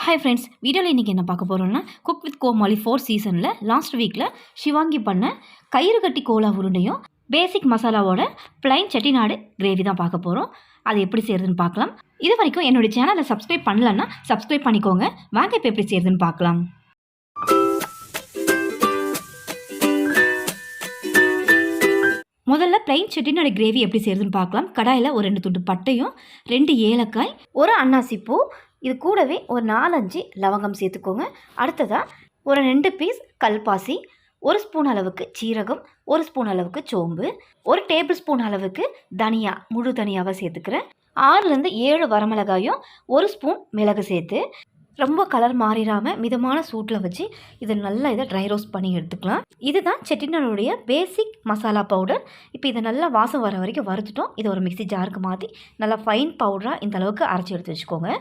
Hi friends, வீடியோவில் இன்றைக்கி என்ன பார்க்க போகிறோம்னா குக் வித் கோமாளி 4 சீசனில் லாஸ்ட் வீக்கில் சிவாங்கி பண்ண கயிறு கட்டி கோலா உருண்டையும் பேசிக் மசாலாவோட பிளைன் செட்டிநாடு கிரேவி தான் பார்க்க போகிறோம். அது எப்படி செய்கிறதுன்னு பார்க்கலாம். இது வரைக்கும் என்னுடைய சேனலை சப்ஸ்கிரைப் பண்ணலன்னா சப்ஸ்கிரைப் பண்ணிக்கோங்க. வாங்க இப்போ எப்படி செய்கிறதுன்னு பார்க்கலாம். முதல்ல பிளைன் செட்டிநாடு கிரேவி எப்படி செய்கிறதுன்னு பார்க்கலாம். கடாயில் ஒரு 2 துண்டு பட்டையும் 2 ஏலக்காய், ஒரு அன்னாசி பூ, இது கூடவே ஒரு 4-5 லவங்கம் சேர்த்துக்கோங்க. அடுத்ததாக ஒரு 2 பீஸ் கல்பாசி, 1 ஸ்பூன் அளவுக்கு சீரகம், 1 ஸ்பூன் அளவுக்கு சோம்பு, 1 டேபிள் ஸ்பூன் அளவுக்கு தனியா, முழு தனியாவை சேர்த்துக்கிறேன். 6லேருந்து 7 வரமிளகாயும் 1 ஸ்பூன் மிளகு சேர்த்து ரொம்ப கலர் மாறிடாமல் மிதமான சூட்டில் வச்சு இதை நல்லா ட்ரை ரோஸ்ட் பண்ணி எடுத்துக்கலாம். இதுதான் செட்டிநாடுடைய பேசிக் மசாலா பவுடர். இப்போ இதை நல்லா வாசம் வர வரைக்கும் வறுத்துட்டோம். இதை ஒரு மிக்ஸி ஜாருக்கு மாற்றி நல்லா ஃபைன் பவுடராக இந்த அளவுக்கு அரைச்சி எடுத்து வச்சுக்கோங்க.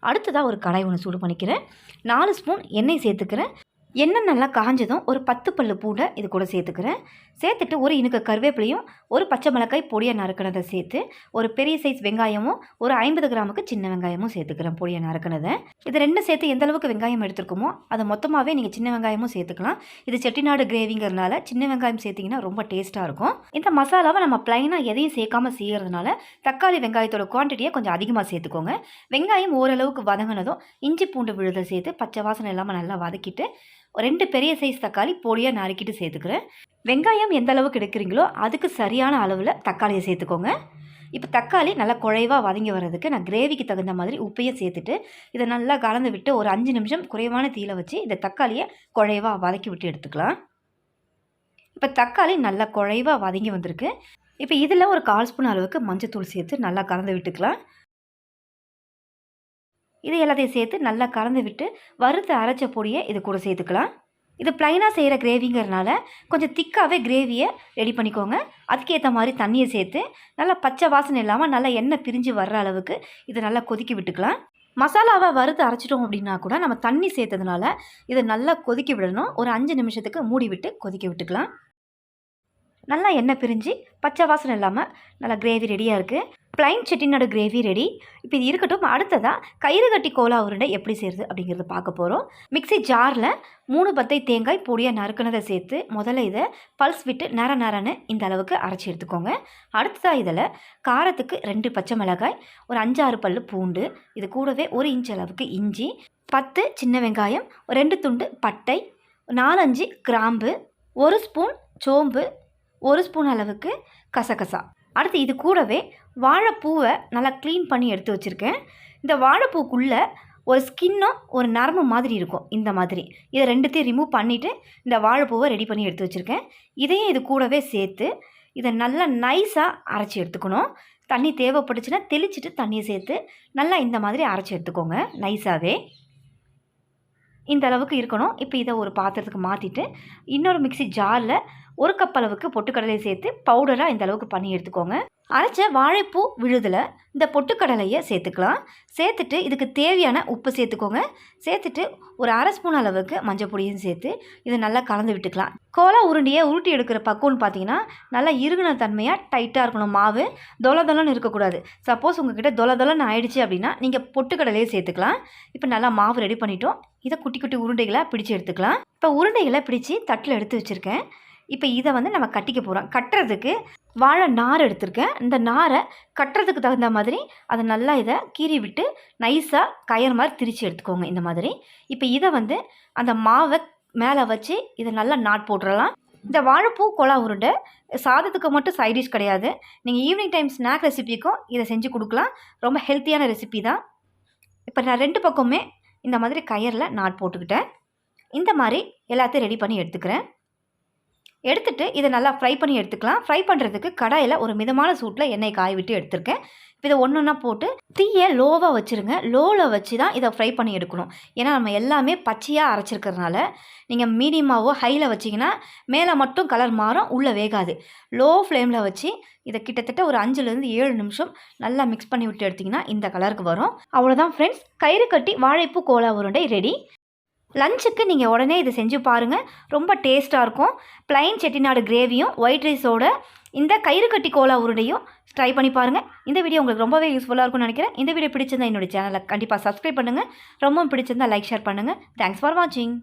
அடுத்ததாக ஒரு கடாய் ஒன்று சூடு பண்ணிக்கிறேன். 4 ஸ்பூன் எண்ணெய் சேர்த்துக்கிறேன். எண்ணெய் நல்லா காஞ்சதும் ஒரு 10 பல்லு பூண்டை இது கூட சேர்த்துக்கிறேன். சேர்த்துட்டு ஒரு இனுக்கு கருவேப்பிலையும், ஒரு பச்சை மிளகாய் பொடியை நறுக்கினதை சேர்த்து, ஒரு பெரிய சைஸ் வெங்காயமும், ஒரு 50 கிராமுக்கு சின்ன வெங்காயமும் சேர்த்துக்கிறேன் பொடியை நறுக்கினதை. இது 2 சேர்த்து எந்த அளவுக்கு வெங்காயம் எடுத்துருக்கோமோ அதை மொத்தமாகவே நீங்கள் சின்ன வெங்காயமும் சேர்த்துக்கலாம். இது செட்டிநாடு கிரேவிங்கிறதுனால சின்ன வெங்காயம் சேர்த்திங்கன்னா ரொம்ப டேஸ்ட்டாக இருக்கும். இந்த மசாலாவை நம்ம ப்ளைனாக எதையும் சேர்க்காமல் செய்கிறதுனால தக்காளி வெங்காயத்தோட குவான்டிட்டியை கொஞ்சம் அதிகமாக சேர்த்துக்கோங்க. வெங்காயம் ஓரளவுக்கு வதங்கினதும் இஞ்சி பூண்டு விழுதை சேர்த்து பச்சை வாசனை இல்லாமல் நல்லா வதக்கிட்டு 2 பெரிய சைஸ் தக்காளி பொடியாக நறுக்கிட்டு சேர்த்துக்கிறேன். வெங்காயம் எந்த அளவுக்கு எடுக்கிறீங்களோ அதுக்கு சரியான அளவில் தக்காளியை சேர்த்துக்கோங்க. இப்போ தக்காளி நல்லா குழைவாக வதங்கி வர்றதுக்கு நான் கிரேவிக்கு தகுந்த மாதிரி உப்பையும் சேர்த்துட்டு இதை நல்லா கலந்து விட்டு ஒரு 5 நிமிஷம் குறைவான தீயில வச்சு இந்த தக்காளியை குழைவாக வதக்கி விட்டு எடுத்துக்கலாம். இப்போ தக்காளி நல்லா குழைவாக வதங்கி வந்திருக்கு. இப்போ இதில் ஒரு 1/4 ஸ்பூன் அளவுக்கு மஞ்சத்தூள் சேர்த்து நல்லா கலந்து விட்டுக்கலாம். இது எல்லாத்தையும் சேர்த்து நல்லா கலந்து விட்டு வறுத்து அரைச்ச பொடியை இது கூட சேர்த்துக்கலாம். இது ப்ளைனாக செய்கிற கிரேவிங்கிறதுனால கொஞ்சம் திக்காகவே கிரேவியை ரெடி பண்ணிக்கோங்க. அதுக்கேற்ற மாதிரி தண்ணியை சேர்த்து நல்லா பச்சை வாசனை இல்லாமல் நல்லா எண்ணெய் பிரிஞ்சு வர்ற அளவுக்கு இதை நல்லா கொதிக்க விட்டுக்கலாம். மசாலாவை வறுத்து அரைச்சிட்டோம் அப்படின்னா கூட நம்ம தண்ணி சேர்த்ததுனால இதை நல்லா கொதிக்க விடணும். ஒரு 5 நிமிஷத்துக்கு மூடி விட்டு கொதிக்க விட்டுக்கலாம். நல்லா எண்ணெய் பிரிஞ்சு பச்சை வாசனை இல்லாமல் நல்லா கிரேவி ரெடியாக இருக்குது. Plain Chettinad gravy ready. இப்போ இது இருக்கட்டும். அடுத்ததாக கயிறு கட்டி கோலா உருண்டை எப்படி செய்கிறது அப்படிங்கிறத பார்க்க போகிறோம். மிக்ஸி ஜாரில் 3 பத்தை தேங்காய் பொடியாக நறுக்கினதை சேர்த்து முதல்ல இதை பல்ஸ் விட்டு நரன்னு இந்த அளவுக்கு அரைச்சி எடுத்துக்கோங்க. அடுத்ததாக இதில் காரத்துக்கு 2 பச்சை மிளகாய், ஒரு 5-6 பல்லு பூண்டு, இது கூடவே 1 இன்ச் அளவுக்கு இஞ்சி, 10 சின்ன வெங்காயம், 2 துண்டு பட்டை, 4-5 கிராம்பு, 1 ஸ்பூன் சோம்பு, 1 ஸ்பூன் அளவுக்கு கசகசா. அடுத்து இது கூடவே வாழைப்பூவை நல்லா க்ளீன் பண்ணி எடுத்து வச்சுருக்கேன். இந்த வாழைப்பூக்குள்ளே ஒரு ஸ்கின்னும் ஒரு நரம்பு மாதிரி இருக்கும். இந்த மாதிரி இதை 2த்தையும் ரிமூவ் பண்ணிவிட்டு இந்த வாழைப்பூவை ரெடி பண்ணி எடுத்து வச்சுருக்கேன். இதையும் இது கூடவே சேர்த்து இதை நல்லா நைஸாக அரைச்சி எடுத்துக்கணும். தண்ணி தேவைப்பட்டுச்சுன்னா தெளிச்சிட்டு தண்ணியை சேர்த்து நல்லா இந்த மாதிரி அரைச்சி எடுத்துக்கோங்க. நைஸாகவே இந்த அளவுக்கு இருக்கணும். இப்போ இதை ஒரு பாத்திரத்துக்கு மாற்றிட்டு இன்னொரு மிக்ஸி ஜாரில் 1 கப் அளவுக்கு பொட்டுக்கடலையை சேர்த்து பவுடராக இந்த அளவுக்கு பண்ணி எடுத்துக்கோங்க. அரைச்ச வாழைப்பூ விழுதில் இந்த பொட்டுக்கடலையை சேர்த்துக்கலாம். சேர்த்துட்டு இதுக்கு தேவையான உப்பு சேர்த்துக்கோங்க. சேர்த்துட்டு ஒரு 1/2 ஸ்பூன் அளவுக்கு மஞ்சள் பொடியும் சேர்த்து இதை நல்லா கலந்து விட்டுக்கலாம். கோலா உருண்டியை உருட்டி எடுக்கிற பக்குவம்னு பார்த்தீங்கன்னா நல்லா இறுகின தன்மையாக டைட்டாக இருக்கணும். மாவு தொலைன்னு இருக்கக்கூடாது. சப்போஸ் உங்ககிட்ட தொலைன்னு ஆயிடுச்சு அப்படின்னா நீங்கள் பொட்டுக்கடலையை சேர்த்துக்கலாம். இப்போ நல்லா மாவு ரெடி பண்ணிட்டோம். இதை குட்டி குட்டி உருண்டைகளாக பிடிச்சி எடுத்துக்கலாம். இப்போ உருண்டைகளை பிடிச்சி தட்டில் எடுத்து வச்சுருக்கேன். இப்போ இதை நம்ம கட்டிக்க போகிறோம். கட்டுறதுக்கு வாழை நார் எடுத்திருக்கேன். இந்த நாரை கட்டுறதுக்கு தகுந்த மாதிரி அதை நல்லா இதை கீறி விட்டு நைஸாக கயிறு மாதிரி திரித்து எடுத்துக்கோங்க இந்த மாதிரி. இப்போ இதை அந்த மாவை மேலே வச்சு இதை நல்லா நாட் போட்டுடலாம். இந்த வாழைப்பூ கோலா உருண்டை சாதத்துக்கு மட்டும் சைட் டிஷ் கிடையாது. நீங்கள் ஈவினிங் டைம் ஸ்நாக் ரெசிபிக்கும் இதை செஞ்சு கொடுக்கலாம். ரொம்ப ஹெல்த்தியான ரெசிபி தான். இப்போ நான் 2 பக்கமே இந்த மாதிரி கயிறில் நாட் போட்டுக்கிட்டேன். இந்த மாதிரி எல்லாத்தையும் ரெடி பண்ணி எடுத்துக்கிறேன். எடுத்துகிட்டு இதை நல்லா ஃப்ரை பண்ணி எடுத்துக்கலாம். ஃப்ரை பண்ணுறதுக்கு கடாயில் ஒரு மிதமான சூட்டில் எண்ணெய் காய விட்டு எடுத்திருக்கேன். இப்போ இதை ஒன்றா போட்டு தீயை லோவாக வச்சுருங்க. லோவில் வச்சு தான் இதை ஃப்ரை பண்ணி எடுக்கணும். ஏன்னா நம்ம எல்லாமே பச்சையாக அரைச்சிருக்கிறதுனால நீங்கள் மீடியமாகவோ ஹையில் வச்சிங்கன்னா மேலே மட்டும் கலர் மாறும், உள்ளே வேகாது. லோ ஃப்ளேமில் வச்சு இதை கிட்டத்தட்ட ஒரு 5லேருந்து 7 நிமிஷம் நல்லா மிக்ஸ் பண்ணி விட்டு எடுத்திங்கன்னா இந்த கலருக்கு வரும். அவ்வளோதான் ஃப்ரெண்ட்ஸ், கயிறு கட்டி வாழைப்பூ கோலா உருண்டை ரெடி. லஞ்சுக்கு நீங்கள் உடனே இதை செஞ்சு பாருங்கள். ரொம்ப டேஸ்ட்டாக இருக்கும். பிளைன் செட்டிநாடு கிரேவியும் ஒயிட் ரைஸோட இந்த கயிறு கட்டி கோலா உருண்டையும் ட்ரை பண்ணி பாருங்கள். இந்த வீடியோ உங்களுக்கு ரொம்பவே யூஸ்ஃபுல்லாக இருக்கும்னு நினைக்கிறேன். இந்த வீடியோ பிடிச்சிருந்தா என்னோட சேனலை கண்டிப்பாக சப்ஸ்கிரைப் பண்ணுங்கள். ரொம்ப பிடிச்சிருந்தா லைக் ஷேர் பண்ணுங்கள். தேங்க்ஸ் ஃபார் வாட்சிங்.